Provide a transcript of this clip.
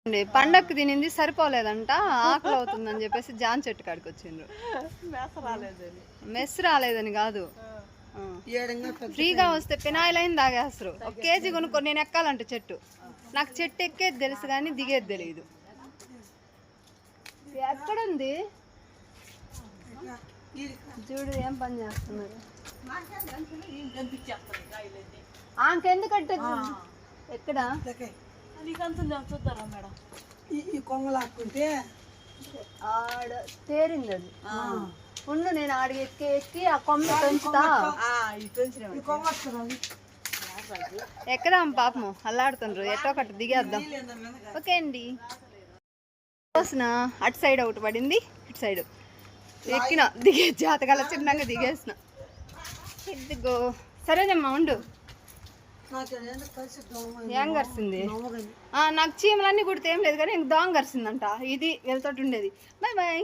పండక్కి తినింది సరిపోలేదంట, ఆకలి అవుతుందని చెప్పేసి జాన్ చెట్టు కాడికి వచ్చిండ్రు. మెస్ రాలేదని కాదు, ఫ్రీగా వస్తే ఫినాయిల్ అయిన తాగేస్తారు. 1 కేజీ కొనుక్కొని నేను ఎక్కాలంట చెట్టు. నాకు చెట్టు ఎక్కేది తెలుసు కానీ దిగేది తెలియదు. ఎక్కడుంది చూడు, ఏం పని చేస్తున్నారు. ఆంకెందుకంటే ఎక్కడ చూద్దారా మేడం, ఈ కొంగలాక్కుంటే ఆడ తేరింది అది. ఉండు, నేను ఆడికి ఎక్కి ఆ కొమ్మ పెంచుతా. ఎక్కదాం పాపము, అల్లాడుతుండ్రు. ఎట్టో ఒకటి దిగేద్దాం. ఓకే అండి. కోసిన అటు సైడ్ ఒకటి పడింది, ఇటు సైడ్ ఎక్కిన. దిగే జాతకాల చిన్నగా దిగేసిన. ఇదిగో సరేనమ్మా ఉండు. ఏం కరిసింది? నాకు చీమలన్నీ కుడితే ఏం లేదు కానీ దోమ కరిసిందంట. ఇది వెళ్తోటి ఉండేది. Bye bye.